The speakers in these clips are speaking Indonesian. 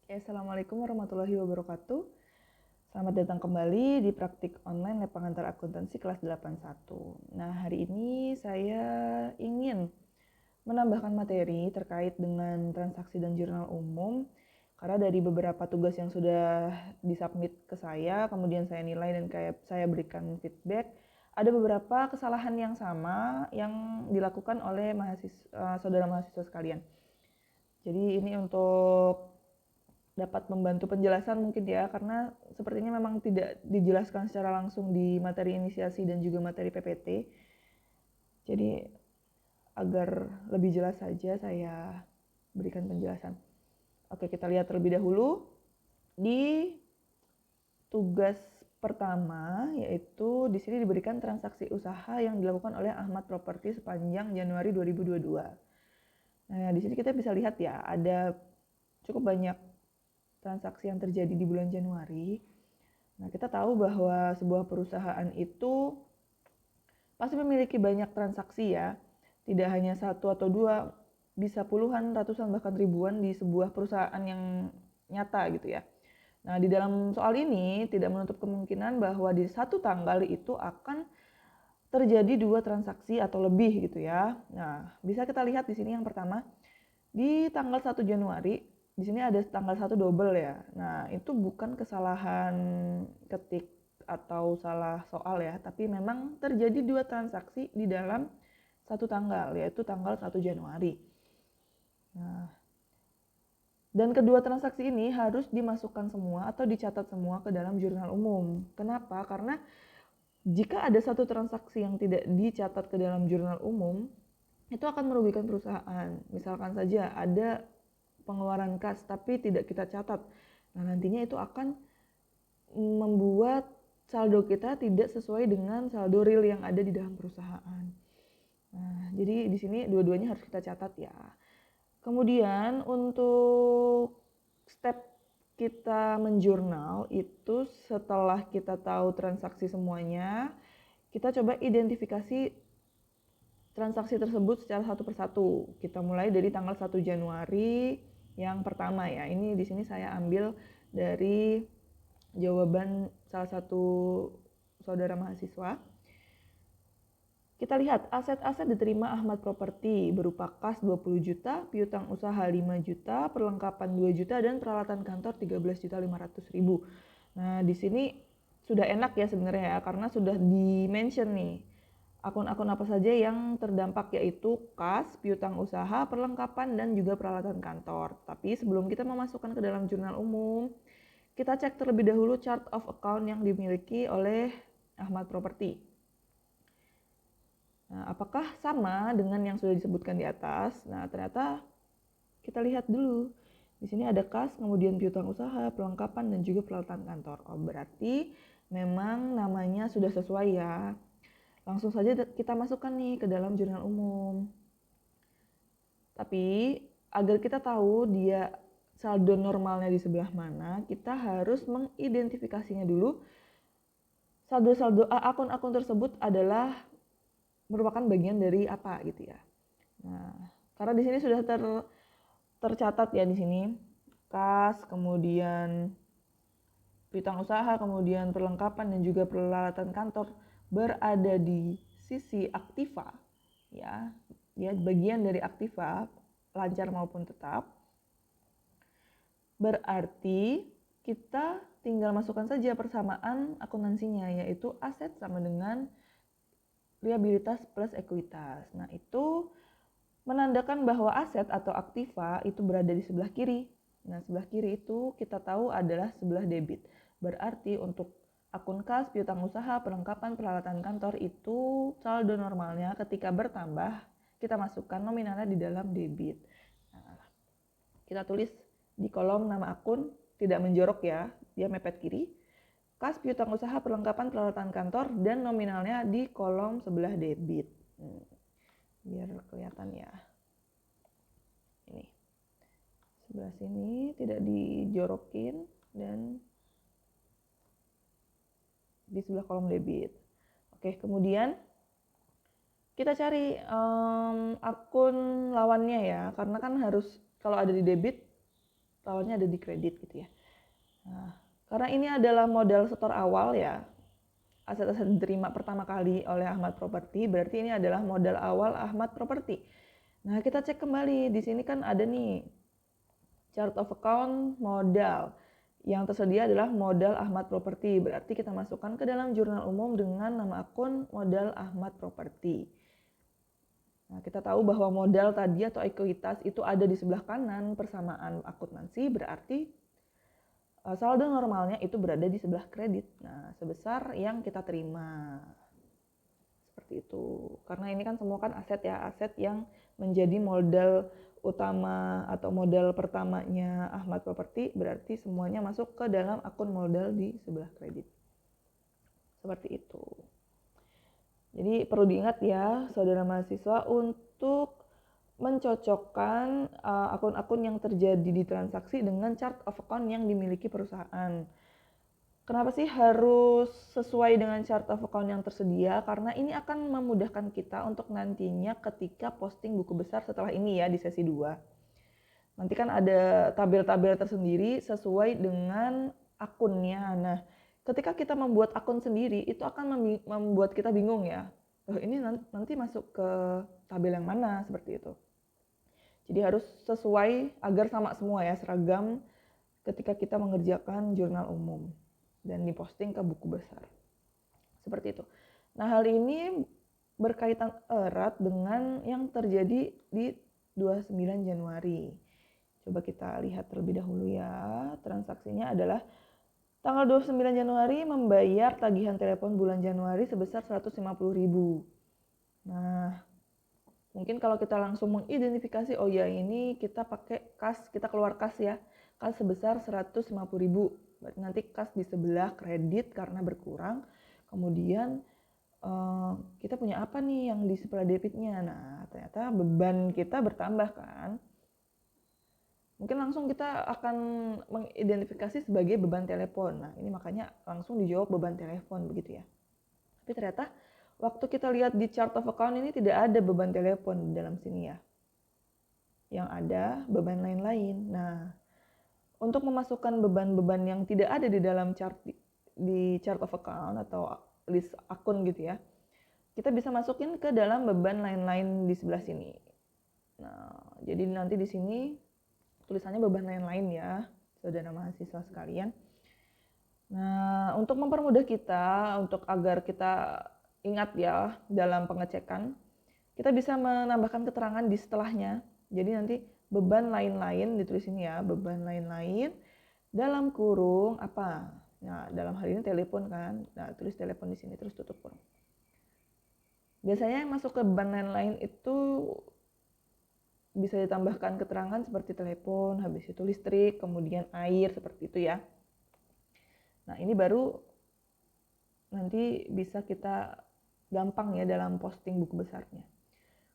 Assalamualaikum warahmatullahi wabarakatuh. Selamat datang kembali di praktik online Lab Pengantar Akuntansi kelas 81. Nah, hari ini saya ingin menambahkan materi terkait dengan transaksi dan jurnal umum. Karena dari beberapa tugas yang sudah disubmit ke saya, kemudian saya nilai dan saya berikan feedback, ada beberapa kesalahan yang sama yang dilakukan oleh saudara mahasiswa sekalian. Jadi ini untuk dapat membantu penjelasan mungkin ya, karena sepertinya memang tidak dijelaskan secara langsung di materi inisiasi dan juga materi PPT. Jadi agar lebih jelas saja saya berikan penjelasan. Oke, kita lihat terlebih dahulu di tugas pertama, yaitu di sini diberikan transaksi usaha yang dilakukan oleh Ahmad Property sepanjang Januari 2022. Nah, di sini kita bisa lihat ya, ada cukup banyak transaksi yang terjadi di bulan Januari. Nah, kita tahu bahwa sebuah perusahaan itu pasti memiliki banyak transaksi ya. Tidak hanya satu atau dua, bisa puluhan, ratusan, bahkan ribuan di sebuah perusahaan yang nyata gitu ya. Nah, di dalam soal ini tidak menutup kemungkinan bahwa di satu tanggal itu akan terjadi dua transaksi atau lebih gitu ya. Nah, bisa kita lihat di sini yang pertama, di tanggal 1 Januari di sini ada tanggal 1 double ya. Nah, itu bukan kesalahan ketik atau salah soal ya, tapi memang terjadi dua transaksi di dalam satu tanggal, yaitu tanggal 1 Januari. Nah, dan kedua transaksi ini harus dimasukkan semua atau dicatat semua ke dalam jurnal umum. Kenapa? Karena jika ada satu transaksi yang tidak dicatat ke dalam jurnal umum, itu akan merugikan perusahaan. Misalkan saja ada pengeluaran kas tapi tidak kita catat. Nah, nantinya itu akan membuat saldo kita tidak sesuai dengan saldo real yang ada di dalam perusahaan. Nah, jadi di sini dua-duanya harus kita catat ya. Kemudian untuk step kita menjurnal itu setelah kita tahu transaksi semuanya, kita coba identifikasi transaksi tersebut secara satu persatu. Kita mulai dari tanggal 1 Januari yang pertama ya. Ini di sini saya ambil dari jawaban salah satu saudara mahasiswa. Kita lihat aset-aset diterima Ahmad Property berupa kas 20 juta, piutang usaha 5 juta, perlengkapan 2 juta, dan peralatan kantor 13.500.000. Nah, di sini sudah enak ya sebenarnya ya, karena sudah di-mention nih akun-akun apa saja yang terdampak, yaitu kas, piutang usaha, perlengkapan, dan juga peralatan kantor. Tapi sebelum kita memasukkan ke dalam jurnal umum, kita cek terlebih dahulu chart of account yang dimiliki oleh Ahmad Property. Nah, apakah sama dengan yang sudah disebutkan di atas? Nah, ternyata kita lihat dulu. Di sini ada kas, kemudian piutang usaha, perlengkapan, dan juga peralatan kantor. Oh, berarti memang namanya sudah sesuai ya. Langsung saja kita masukkan nih ke dalam jurnal umum. Tapi agar kita tahu dia saldo normalnya di sebelah mana, kita harus mengidentifikasinya dulu. Saldo-saldo akun-akun tersebut adalah merupakan bagian dari apa gitu ya. Nah, karena di sini sudah tercatat ya di sini kas, kemudian piutang usaha, kemudian perlengkapan dan juga peralatan kantor berada di sisi aktiva ya bagian dari aktiva, lancar maupun tetap. Berarti kita tinggal masukkan saja persamaan akuntansinya, yaitu aset sama dengan liabilitas plus ekuitas. Nah, itu menandakan bahwa aset atau aktiva itu berada di sebelah kiri. Nah, sebelah kiri itu kita tahu adalah sebelah debit. Berarti untuk akun kas, piutang usaha, perlengkapan, peralatan kantor itu saldo normalnya ketika bertambah, kita masukkan nominalnya di dalam debit. Nah, kita tulis di kolom nama akun, tidak menjorok ya, dia mepet kiri. Kas, piutang usaha, perlengkapan, peralatan kantor, dan nominalnya di kolom sebelah debit. Biar kelihatan ya. Ini. Sebelah sini tidak dijorokin dan di sebelah kolom debit. Oke, kemudian kita cari akun lawannya ya, karena kan harus kalau ada di debit tawarnya ada di kredit gitu ya. Nah, karena ini adalah modal setor awal ya, aset-aset diterima pertama kali oleh Ahmad Property, berarti ini adalah modal awal Ahmad Property. Nah, kita cek kembali, di sini kan ada nih chart of account modal. Yang tersedia adalah modal Ahmad Property, berarti kita masukkan ke dalam jurnal umum dengan nama akun modal Ahmad Property. Nah, kita tahu bahwa modal tadi atau ekuitas itu ada di sebelah kanan persamaan akuntansi, berarti saldo normalnya itu berada di sebelah kredit. Nah, sebesar yang kita terima. Seperti itu. Karena ini kan semua kan aset ya, aset yang menjadi modal utama atau modal pertamanya Ahmad Property, berarti semuanya masuk ke dalam akun modal di sebelah kredit. Seperti itu. Jadi perlu diingat ya, saudara mahasiswa, untuk mencocokkan akun-akun yang terjadi di transaksi dengan chart of account yang dimiliki perusahaan. Kenapa sih harus sesuai dengan chart of account yang tersedia? Karena ini akan memudahkan kita untuk nantinya ketika posting buku besar setelah ini ya, di sesi 2. Nanti kan ada tabel-tabel tersendiri sesuai dengan akunnya. Nah, ketika kita membuat akun sendiri, itu akan membuat kita bingung ya. Ini nanti masuk ke tabel yang mana, seperti itu. Jadi harus sesuai agar sama semua ya, seragam ketika kita mengerjakan jurnal umum dan diposting ke buku besar. Seperti itu. Nah, hal ini berkaitan erat dengan yang terjadi di 29 Januari. Coba kita lihat terlebih dahulu ya. Transaksinya adalah tanggal 29 Januari membayar tagihan telepon bulan Januari sebesar 150.000. Nah, mungkin kalau kita langsung mengidentifikasi, oh ya ini kita pakai kas, kita keluar kas ya. Kas sebesar 150.000. Berarti nanti kas di sebelah kredit karena berkurang. Kemudian kita punya apa nih yang di sebelah debitnya. Nah, ternyata beban kita bertambah kan. Mungkin langsung kita akan mengidentifikasi sebagai beban telepon. Nah, ini makanya langsung dijawab beban telepon begitu ya. Tapi ternyata waktu kita lihat di chart of account ini tidak ada beban telepon di dalam sini ya. Yang ada beban lain-lain. Nah, untuk memasukkan beban-beban yang tidak ada di dalam chart of account atau list akun gitu ya, kita bisa masukin ke dalam beban lain-lain di sebelah sini. Nah, jadi nanti di sini tulisannya beban lain-lain ya, saudara mahasiswa sekalian. Nah, untuk mempermudah kita, untuk agar kita ingat ya dalam pengecekan, kita bisa menambahkan keterangan di setelahnya. Jadi nanti beban lain-lain ditulis ini ya, beban lain-lain dalam kurung apa? Nah, dalam hal ini telepon kan. Nah, tulis telepon di sini terus tutup kurung. Biasanya yang masuk ke beban lain-lain itu bisa ditambahkan keterangan seperti telepon, habis itu listrik, kemudian air, seperti itu ya. Nah, ini baru nanti bisa kita gampang ya dalam posting buku besarnya.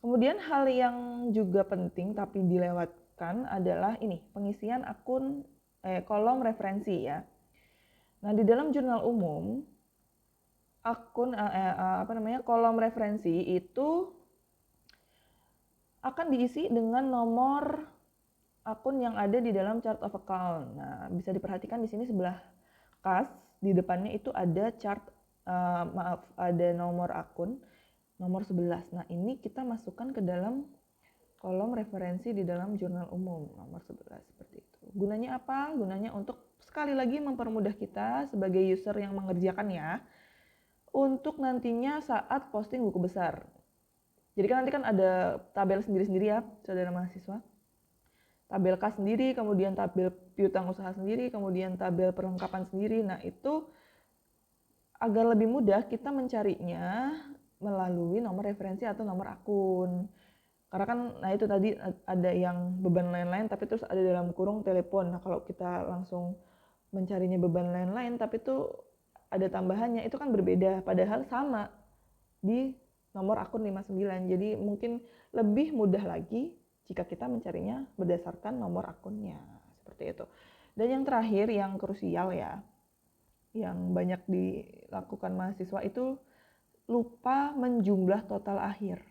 Kemudian hal yang juga penting tapi dilewatkan adalah ini, pengisian akun kolom referensi ya. Nah, di dalam jurnal umum akun kolom referensi itu akan diisi dengan nomor akun yang ada di dalam chart of account. Nah, bisa diperhatikan di sini sebelah kas di depannya itu ada chart ada nomor akun nomor 11. Nah, ini kita masukkan ke dalam kolom referensi di dalam jurnal umum nomor 11 seperti itu. Gunanya apa? Gunanya untuk sekali lagi mempermudah kita sebagai user yang mengerjakan ya, untuk nantinya saat posting buku besar. Jadi kan nanti kan ada tabel sendiri-sendiri ya, saudara mahasiswa. Tabel kas sendiri, kemudian tabel piutang usaha sendiri, kemudian tabel perlengkapan sendiri. Nah, itu agar lebih mudah kita mencarinya melalui nomor referensi atau nomor akun. Karena kan, nah itu tadi ada yang beban lain-lain tapi terus ada dalam kurung telepon. Nah, kalau kita langsung mencarinya beban lain-lain tapi itu ada tambahannya, itu kan berbeda. Padahal sama di nomor akun 59. Jadi mungkin lebih mudah lagi jika kita mencarinya berdasarkan nomor akunnya. Seperti itu. Dan yang terakhir, yang krusial ya, yang banyak dilakukan mahasiswa itu lupa menjumlah total akhir.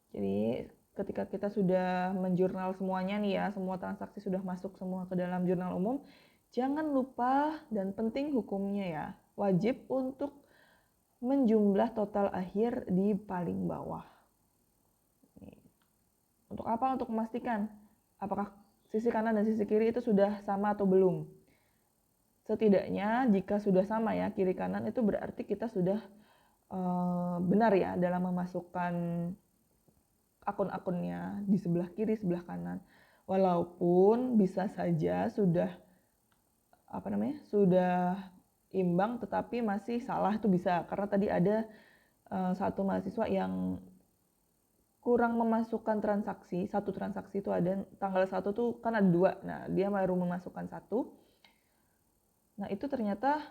Jadi ketika kita sudah menjurnal semuanya nih ya, semua transaksi sudah masuk semua ke dalam jurnal umum, jangan lupa dan penting hukumnya ya, wajib untuk menjumlah total akhir di paling bawah. Untuk apa? Untuk memastikan apakah sisi kanan dan sisi kiri itu sudah sama atau belum. Setidaknya jika sudah sama ya, kiri kanan, itu berarti kita sudah benar ya dalam memasukkan akun-akunnya di sebelah kiri, sebelah kanan. Walaupun bisa saja sudah sudah imbang tetapi masih salah, itu bisa karena tadi ada satu mahasiswa yang kurang memasukkan transaksi. Satu transaksi itu ada tanggal 1 tuh kan ada 2. Nah, dia baru memasukkan 1. Nah, itu ternyata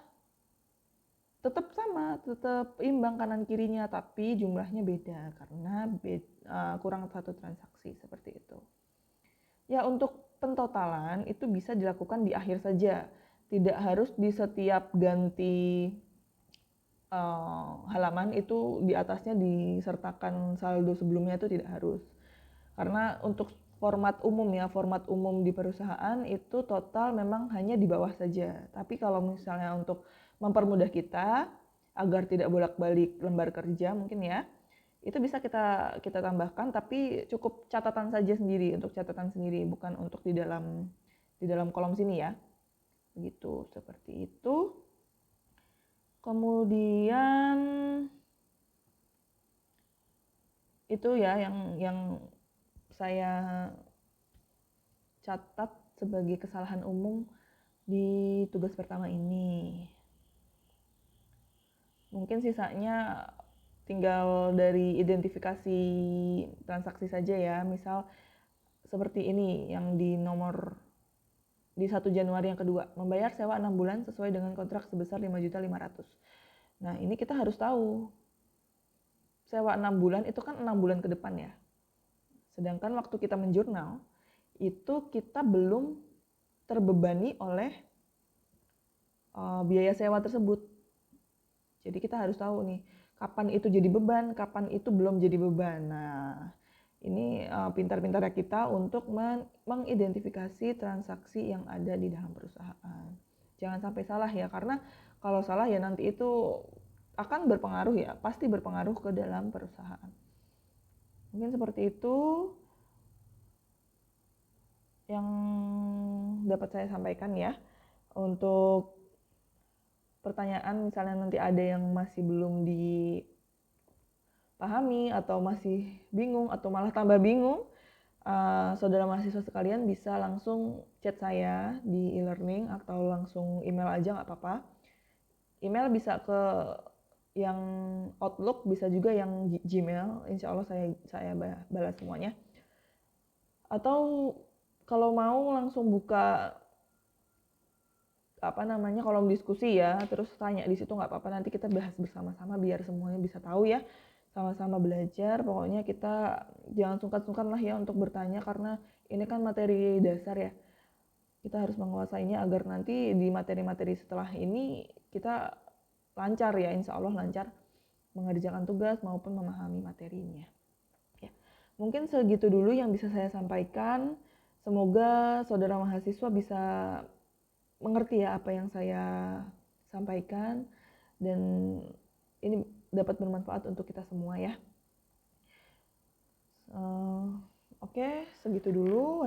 tetap sama, tetap imbang kanan kirinya, tapi jumlahnya beda karena kurang satu transaksi, seperti itu. Ya, untuk pentotalan itu bisa dilakukan di akhir saja, tidak harus di setiap ganti halaman itu di atasnya disertakan saldo sebelumnya, itu tidak harus. Karena untuk format umum di perusahaan itu total memang hanya di bawah saja. Tapi kalau misalnya untuk mempermudah kita agar tidak bolak-balik lembar kerja mungkin ya, itu bisa kita tambahkan, tapi cukup catatan saja sendiri, untuk catatan sendiri, bukan untuk di dalam kolom sini ya. Begitu, seperti itu. Kemudian itu ya yang saya catat sebagai kesalahan umum di tugas pertama ini. Mungkin sisanya tinggal dari identifikasi transaksi saja ya. Misal seperti ini yang di nomor di 1 Januari yang kedua, membayar sewa 6 bulan sesuai dengan kontrak sebesar 5.500.000. Nah, ini kita harus tahu. Sewa 6 bulan itu kan 6 bulan ke depan ya. Sedangkan waktu kita menjurnal itu kita belum terbebani oleh biaya sewa tersebut. Jadi kita harus tahu nih, kapan itu jadi beban, kapan itu belum jadi beban. Nah, ini pintar-pintarnya kita untuk mengidentifikasi transaksi yang ada di dalam perusahaan. Jangan sampai salah ya, karena kalau salah ya nanti itu akan berpengaruh ya, pasti berpengaruh ke dalam perusahaan. Mungkin seperti itu yang dapat saya sampaikan ya. Untuk pertanyaan misalnya nanti ada yang masih belum dipahami atau masih bingung atau malah tambah bingung, saudara mahasiswa sekalian bisa langsung chat saya di e-learning atau langsung email aja, nggak apa-apa. Email bisa ke yang Outlook, bisa juga yang Gmail, insya Allah saya balas semuanya. Atau kalau mau langsung buka kolom diskusi ya, terus tanya di situ, nggak apa-apa, nanti kita bahas bersama-sama biar semuanya bisa tahu ya, sama-sama belajar. Pokoknya kita jangan sungkan-sungkan lah ya untuk bertanya, karena ini kan materi dasar ya, kita harus menguasainya agar nanti di materi-materi setelah ini kita lancar ya, insya Allah lancar mengerjakan tugas maupun memahami materinya ya. Mungkin segitu dulu yang bisa saya sampaikan. Semoga saudara mahasiswa bisa mengerti ya apa yang saya sampaikan, dan ini dapat bermanfaat untuk kita semua ya. Oke, segitu dulu.